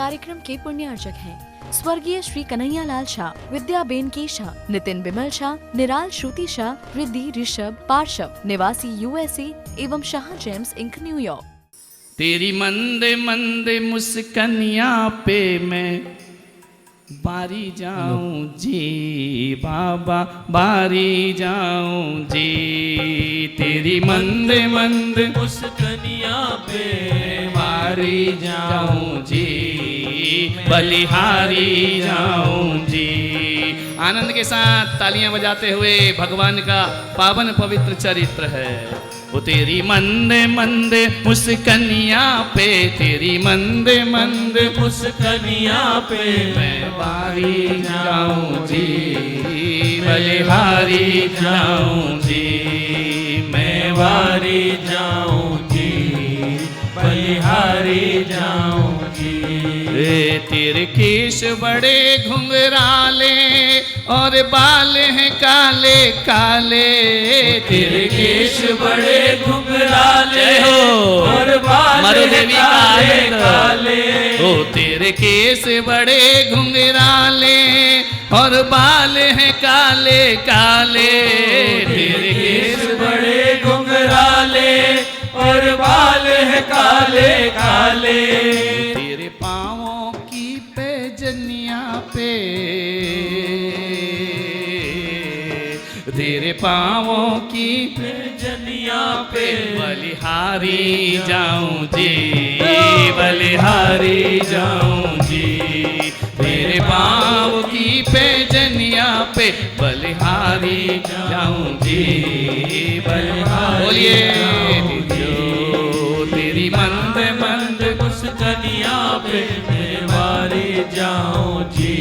कार्यक्रम के पुण्यार्चक हैं स्वर्गीय श्री कन्हैया लाल शाह, विद्याबेन के शाह, नितिन बिमल शाह, निराल श्रुति शाह, रिद्धि ऋषभ पार्शव, निवासी USA एवं शाह जेम्स इंक न्यूयॉर्क। तेरी मंदे मंदे मुस्कनिया पे मैं बारी जाऊं जी बाबा, बारी जाऊं जी। तेरी मंदे मंदे मुस्कनिया पे बारी जाऊं जी, बलिहारी जाऊं जी। आनंद के साथ तालियां बजाते हुए भगवान का पावन पवित्र चरित्र है। वो तेरी मंदे मंदे मुस्कनिया पे, तेरी मंदे मंदे मुस्कनिया पे मैं बारी जाऊं जी, बलिहारी जाऊं जी। मैं बारी जाऊं जी, बलिहारी जाऊं जी। तेरे केश बड़े घुंघराले और बाल हैं काले काले। तेरे केश बड़े घुंघराले हो और बाल मारो देवी का काले आनंद। काले। ओ तेरे केस बड़े घुंघराले और बाल हैं काले काले। तेरे केश बड़े घुंघराले और बाल है काले काले। तेरे पाँवों की पैजनिया पे, तेरे पाँवों की पैजनिया पे बलिहारी जाऊं जी, बलिहारी जाऊं जी। तेरे पाँव की पैजनिया पे बलिहारी जाऊं जी, बलिहारी। बोलिए तेरी मंद मंद मुस्कनिया पे मैं बारी जाऊं जी,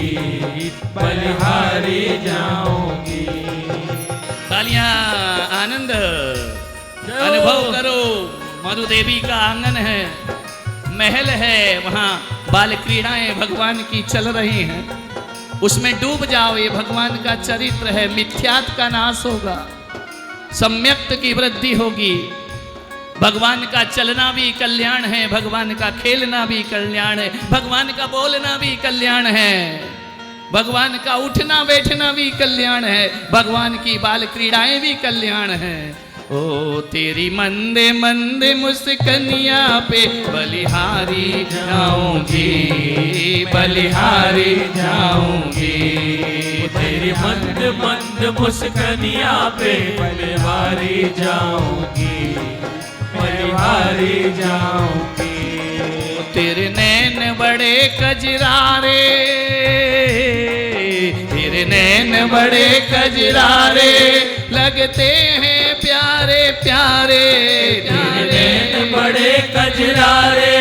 बलिहारी जाऊंगी। तालियां, आनंद अनुभव करो। मधु देवी का आंगन है, महल है, वहाँ बाल क्रीड़ाएं भगवान की चल रही हैं। उसमें डूब जाओ, ये भगवान का चरित्र है। मिथ्यात्व का नाश होगा, सम्यक्त की वृद्धि होगी। भगवान का चलना भी कल्याण है, भगवान का खेलना भी कल्याण है, भगवान का बोलना भी कल्याण है, भगवान का उठना बैठना भी कल्याण है, भगवान की बाल क्रीड़ाएं भी कल्याण है। ओ तेरी मंदे मंदे मुस्कनिया पे बलिहारी जाऊंगी, बलिहारी जाऊंगी। तेरी मंद मंद मुस्कनिया पे बलिहारी जाऊंगी, बलिहारी जाऊंगी। तेरे नैन बड़े कजरारे, तेरे नैन बड़े कजरारे लगते हैं प्यारे प्यारे। तेरे नैन बड़े कजरारे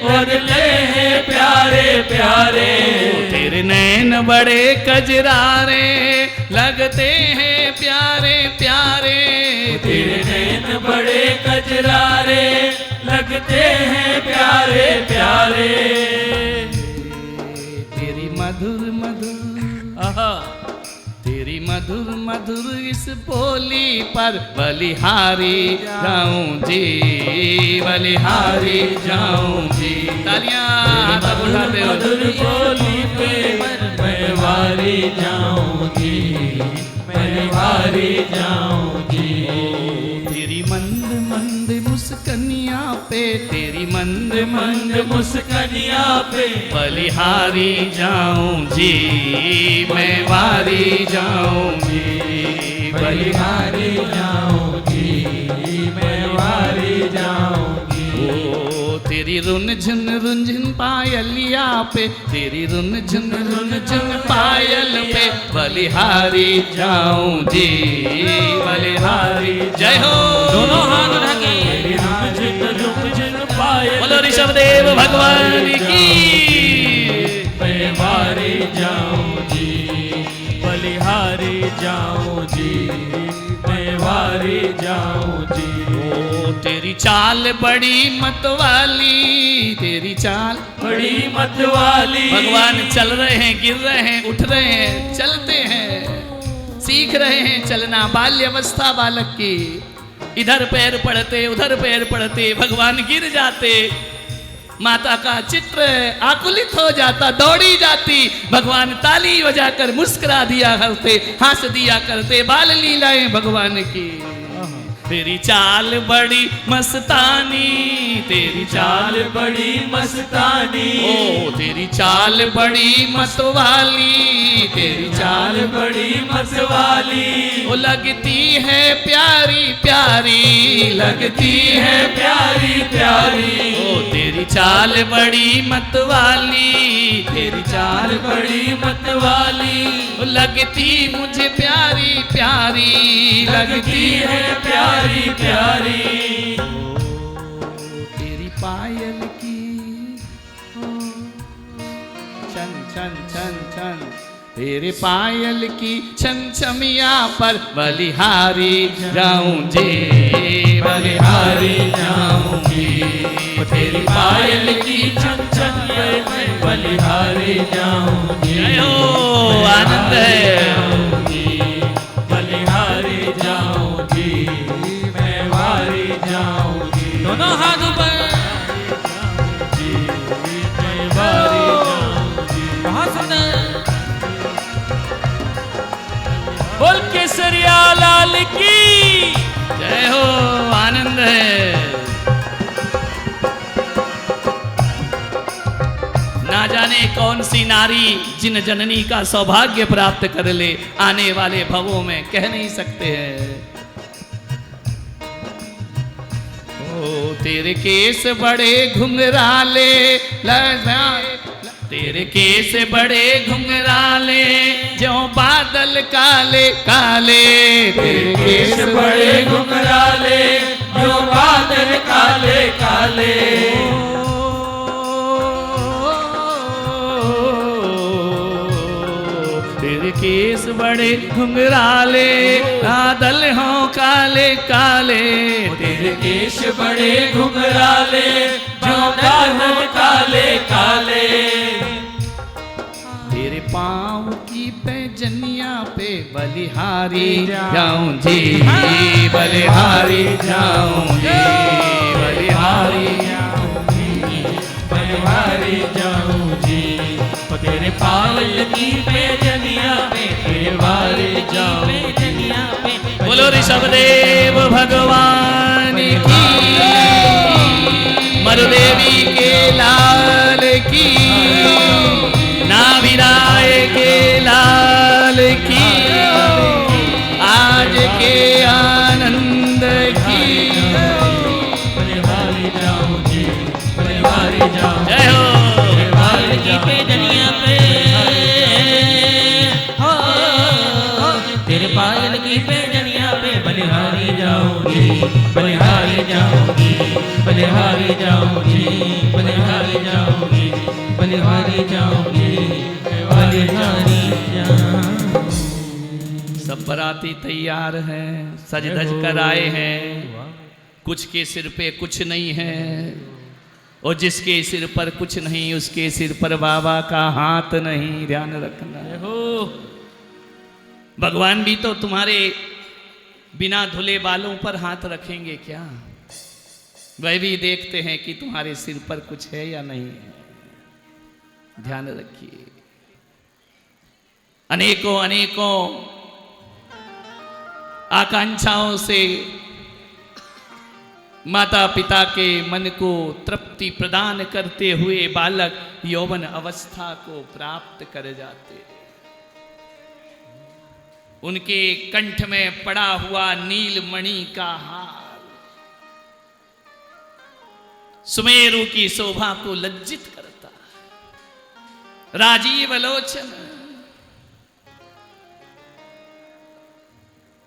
लगते हैं प्यारे प्यारे। तेरे नैन बड़े कजरारे लगते हैं प्यारे प्यारे। तेरे नैन बड़े कजरारे लगते हैं प्यारे प्यारे। तेरी मधुर मधुर आहा, तेरी मधुर मधुर इस बोली पर बलिहारी जाऊं जी, बलिहारी जाऊं जी। तालियां तब उठाते हो। मधुर बोली पे मैं वारी जाऊंगी, बलिहारी जाऊंगी। तेरी मंद मंद मुस्कनिया पे, तेरी मंद मंद मुस्कनिया पे बलिहारी जाऊं जी, मैं वारी जाऊं जी, बलिहारी जाऊंगी, मैं वारी जाऊंगी। ओ तेरी रुनझुन पायलिया पे, तेरी रुनझुन पायल पे बलिहारी जाऊं जी, बलिहारी। जय हो। दोनों हाथ ढके बोलो ऋषभ देव भगवान की। मैं वारी जाऊं जी, बलिहारी जाऊं जी, मैं वारी जाऊं जी। ओ तेरी चाल बड़ी मतवाली, तेरी चाल बड़ी मतवाली। भगवान चल रहे हैं, गिर रहे हैं, उठ रहे हैं, चलते हैं, सीख रहे हैं चलना। बाल्यावस्था बालक की, इधर पैर पड़ते उधर पैर पड़ते, भगवान गिर जाते। माता का चित्र आकुलित हो जाता, दौड़ी जाती। भगवान ताली बजाकर मुस्कुरा दिया करते, हंस दिया करते। बाल लीलाएं भगवान की। तेरी चाल बड़ी मस्तानी, तेरी चाल बड़ी मस्तानी, ओ तेरी चाल बड़ी मतवाली, तेरी चाल बड़ी मतवाली, वो लगती है प्यारी प्यारी, लगती है प्यारी प्यारी। ओ तेरी चाल बड़ी मतवाली, तेरी चाल बड़ी मतवाली, वो लगती मुझे प्यारी प्यारी, लगती है प्यारी प्यारी। तेरी पायल की छन छन छन छन, तेरे पायल की छन छमिया पर बलिहारी जाऊंगी, बलिहारी जाऊंगी। तेरी पायल की छन छन पे बलिहारी जाऊंगी। जय हो, आनंद जाऊंगी, बलिहारी जाऊंगी, मैं वारी जाऊंगी। दोनों हाथ ऊपर, मैं वारी जाऊंगी। बहुत सुंदर। बोल केसरिया लाल की जय हो, आनंद है। ना जाने कौन सी नारी जिन जननी का सौभाग्य प्राप्त कर ले, आने वाले भवों में कह नहीं सकते हैं। ओ तेरे केस बड़े घुंघराले, तेरे केस बड़े घुंघराले, जो बादल काले काले। तेरे केस बड़े घुंघराले, जो बादल काले काले। तेरे केस बड़े घुंघराले, बादल हो काले काले। तेरे केस बड़े घुंघराले, जो बादल काले काले। तेरे पाँव की पैजनिया पे बलिहारी जाऊं जी, बलिहारी जाऊं जी, बलिहारी जाऊंगी, बलिहारी जाऊंगी। तेरे पायल की पैजनिया पे बलिहारी जाऊंगी। बोलो ऋषभदेव भगवान की, मरुदेवी के लाल की, नाभिराय के लाल की, आज के आनंद की। बलिहारी जाऊंगी, बलिहारी जाऊंगी। जय हो, पायल की पैजनिया पे हो, तेरे पायल की पैजनिया पे बलिहारी जाऊंगी, बलिहारी जाऊंगी, बलिहारी जाऊंगी, बलिहारी जाऊंगी, बलिहारी जाऊंगी, बलिहारी जाऊंगी। सब बराती तैयार हैं, सज धज कर आए हैं। कुछ के सिर पे कुछ नहीं है, और जिसके सिर पर कुछ नहीं उसके सिर पर बाबा का हाथ नहीं। ध्यान रखना हो, भगवान भी तो तुम्हारे बिना धुले बालों पर हाथ रखेंगे क्या? वह भी देखते हैं कि तुम्हारे सिर पर कुछ है या नहीं है। ध्यान रखिए। अनेकों अनेकों आकांक्षाओं से माता पिता के मन को तृप्ति प्रदान करते हुए बालक यौवन अवस्था को प्राप्त कर जाते हैं। उनके कंठ में पड़ा हुआ नीलमणि का हार सुमेरु की शोभा को लज्जित करता। राजीव लोचन,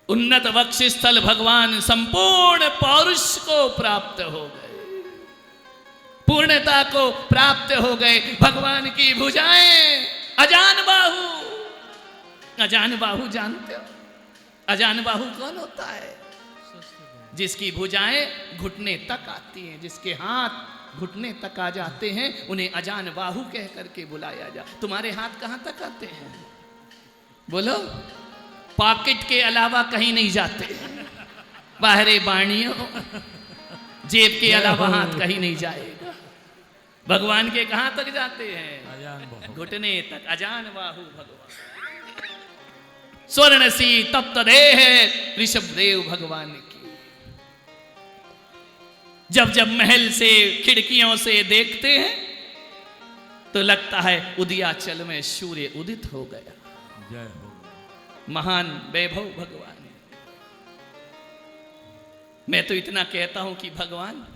उन्नत वक्षस्थल भगवान संपूर्ण पौरुष को प्राप्त हो गए, पूर्णता को प्राप्त हो गए। भगवान की भुजाएं अजान बाहु। अजान बाहु जानते हो? अजान बाहु कौन होता है? जिसकी भुजाएं घुटने तक आती हैं, जिसके हाथ घुटने तक आ जाते हैं, उन्हें अजान बाहु कह करके बुलाया जा। तुम्हारे हाथ कहां तक आते हैं? बोलो। पॉकेट के अलावा कहीं नहीं जाते। बाहरे बाणियों, जेब के अलावा हाथ कहीं नहीं जाएगा। भगवान के कहां तक जाते हैं? अजान बाहु। घुटने तक। अजान बाहु भगवान। स्वर्ण सी तप्त देह है ऋषभ देव भगवान की। जब जब महल से खिड़कियों से देखते हैं तो लगता है उदयाचल में सूर्य उदित हो गया। जय हो। महान वैभव भगवान। मैं तो इतना कहता हूं कि भगवान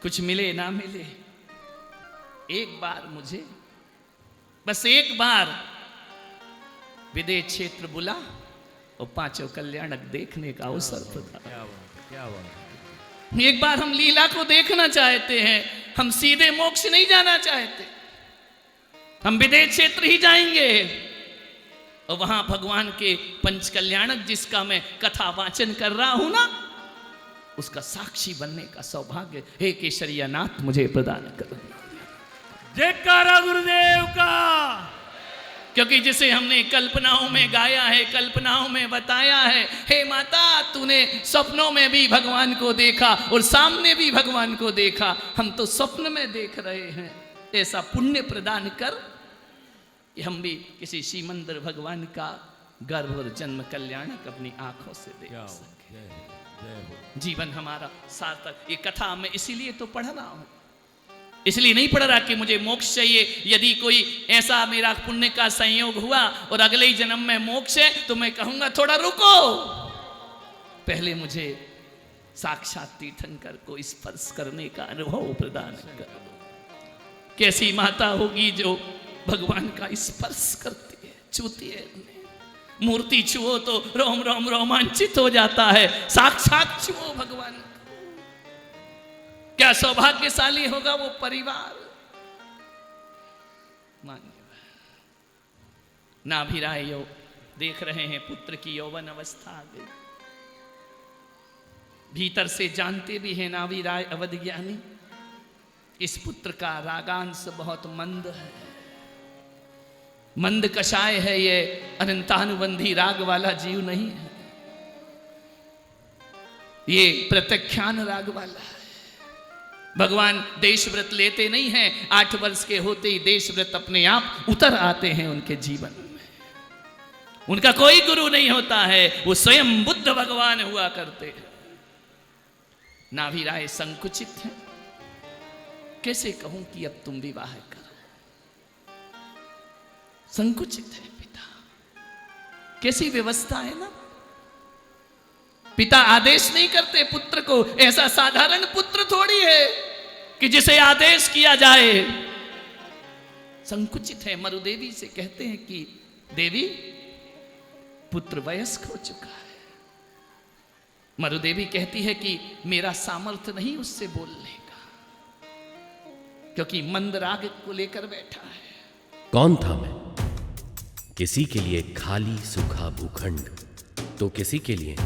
कुछ मिले ना मिले, एक बार मुझे, बस एक बार विदेश क्षेत्र बुला और पांचों कल्याणक देखने का अवसर प्रदान। क्या बात, क्या बात। एक बार हम लीला को देखना चाहते हैं। हम सीधे मोक्ष नहीं जाना चाहते, हम विदेश क्षेत्र ही जाएंगे और वहां भगवान के पंच कल्याणक जिसका मैं कथा वाचन कर रहा हूं ना, उसका साक्षी बनने का सौभाग्य हे केशरिया नाथ मुझे प्रदान करो। जयकारा गुरुदेव का। क्योंकि जिसे हमने कल्पनाओं में गाया है, कल्पनाओं में बताया है, हे माता तूने सपनों में भी भगवान को देखा और सामने भी भगवान को देखा, हम तो स्वप्न में देख रहे हैं। ऐसा पुण्य प्रदान कर कि हम भी किसी श्रीमंदिर भगवान का गर्भ और जन्म कल्याणक अपनी आंखों से देख सके। जय हो। जीवन हमारा सार्थक। ये कथा मैं इसीलिए तो पढ़ रहा हूं, इसलिए नहीं पढ़ रहा कि मुझे मोक्ष चाहिए। यदि कोई ऐसा मेरा पुण्य का संयोग हुआ और अगले ही जन्म में मोक्ष है तो मैं कहूंगा थोड़ा रुको, पहले मुझे साक्षात तीर्थंकर को स्पर्श करने का अनुभव प्रदान कर। कैसी माता होगी जो भगवान का स्पर्श करती है, छूती है। मूर्ति छुओ तो रोम रोम रोमांचित हो जाता है, साक्षात छुओ भगवान। क्या सौभाग्यशाली होगा वो परिवार। मान्य नाभिराय देख रहे हैं पुत्र की यौवन अवस्था आ गई। भीतर से जानते भी हैं नाभिराय अवध ज्ञानी, इस पुत्र का रागांश बहुत मंद है, मंद कषाय है, ये अनंतानुबंधी राग वाला जीव नहीं है, ये प्रत्याख्यान राग वाला है। भगवान देश व्रत लेते नहीं हैं, 8 वर्ष के होते ही देश व्रत अपने आप उतर आते हैं उनके जीवन में। उनका कोई गुरु नहीं होता है, वो स्वयं बुद्ध भगवान हुआ करते हैं। नाभिराय संकुचित है। कैसे कहूं कि अब तुम विवाह करो, संकुचित है पिता। कैसी व्यवस्था है ना, पिता आदेश नहीं करते पुत्र को। ऐसा साधारण पुत्र थोड़ी है कि जिसे आदेश किया जाए। संकुचित है। मरुदेवी से कहते हैं कि देवी पुत्र वयस्क हो चुका है। मरुदेवी कहती है कि मेरा सामर्थ्य नहीं उससे बोलने का, क्योंकि मंद राग को लेकर बैठा है। कौन था मैं? किसी के लिए खाली सूखा भूखंड, तो किसी के लिए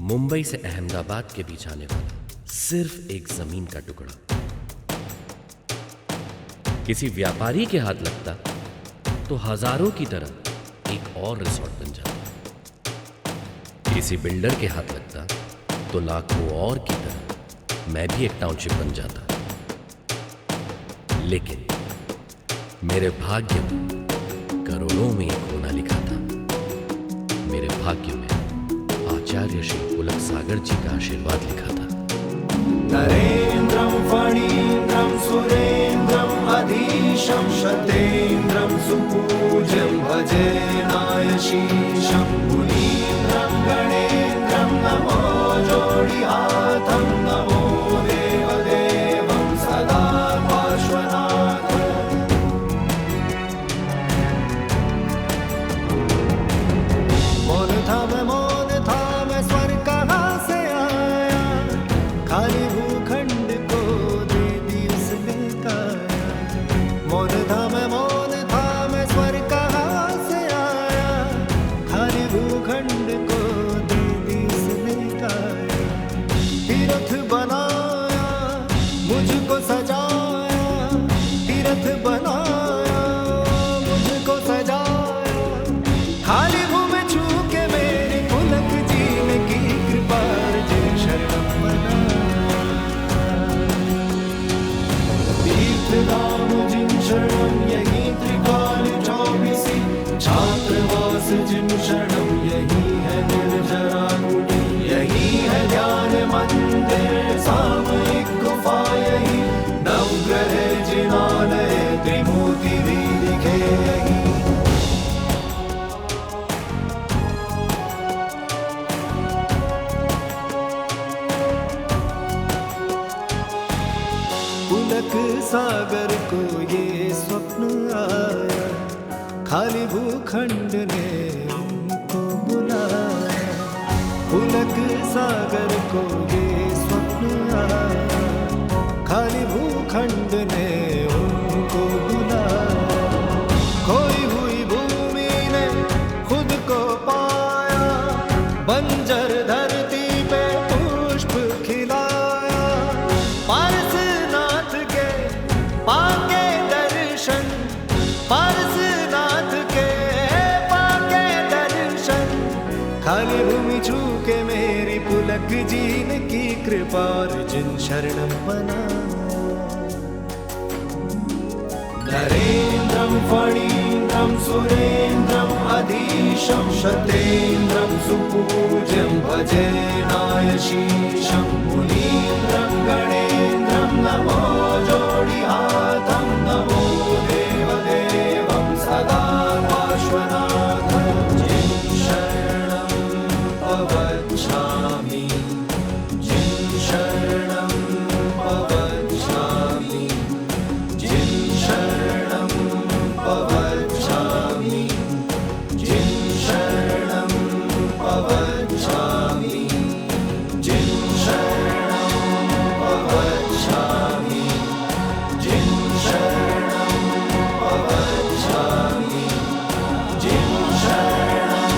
मुंबई से अहमदाबाद के बीच आने वाला सिर्फ एक जमीन का टुकड़ा। किसी व्यापारी के हाथ लगता तो हजारों की तरह एक और रिसोर्ट बन जाता। किसी बिल्डर के हाथ लगता तो लाखों और की तरह मैं भी एक टाउनशिप बन जाता। लेकिन मेरे भाग्य में करोड़ों में एक होना लिखा था। मेरे भाग्य में आचार्य श्री पुलक सागर जी का आशीर्वाद लिखा था। नरेन्द्रं फणीन्द्रं सुरेन्द्रं अधीशं शतेन्द्रं सुपूज्यं भजे नायशीशं मुनीन्द्रं गणेन्द्रं नमो जोडिहातं नमो देवदेवं सदा पार्श्वनाथं। मौन था मैं स्वर्ग कहाँ से आया, खाली भूखंड को दे दी उसने काया। मौन था मैं स्वर्ग कहाँ से आया, खाली भूखंड को दे दी उसने काया। तीर्थ बनाया मुझको सजाया, तीर्थ बनाया मुझको सजाया। खाली भूमि छू के मेरे पुलक जी ने की कृपा, जय शरणम मना। पुलक सागर को ये स्वप्न आया, खाली भूखंड ने उनको बुलाया। पुलक सागर को ये स्वप्न आया, खाली भूखंड ने उनको बुलाया। खोई हुई भूमि ने खुद को पाया, बंजर धरती पे पुष्प खिलाया। पारसनाथ के पाके दर्शन, पारसनाथ के पाके दर्शन। खाली भूमि छू के मेरी पुलक जीन की कृपा जिन शरणम बना। नरेन्द्रं फणीन्द्रं सुरेन्द्रं अधीशं शतेन्द्रं सुपूज्यं भजे नायशीशं। मुनीन्द्रं गणेन्द्रं नमो जोडिहातं, नमो देवदेवं सदा पार्श्वनाथं। जिन शरणं प्रवक्ष्यामि, जिन शरणं प्रवक्ष्यामि, जिन शरणं प्रवक्ष्यामि, जिन शरणं प्रवक्ष्यामि, जिन शरणं प्रवक्ष्यामि, जिन शरणं प्रवक्ष्यामि, जिन शरणं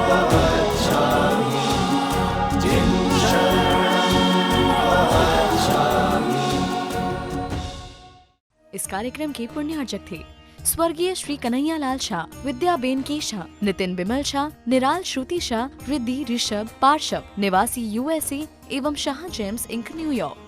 प्रवक्ष्यामि, जिन शरणं प्रवक्ष्यामि। इस कार्यक्रम के पुण्यार्चक थे स्वर्गीय श्री कन्हैया लाल शाह, विद्याबेन के शाह, नितिन बिमल शाह, निराल श्रुति शाह, रिद्धि ऋषभ पार्शव, निवासी USA एवं शाह जेम्स इंक न्यूयॉर्क।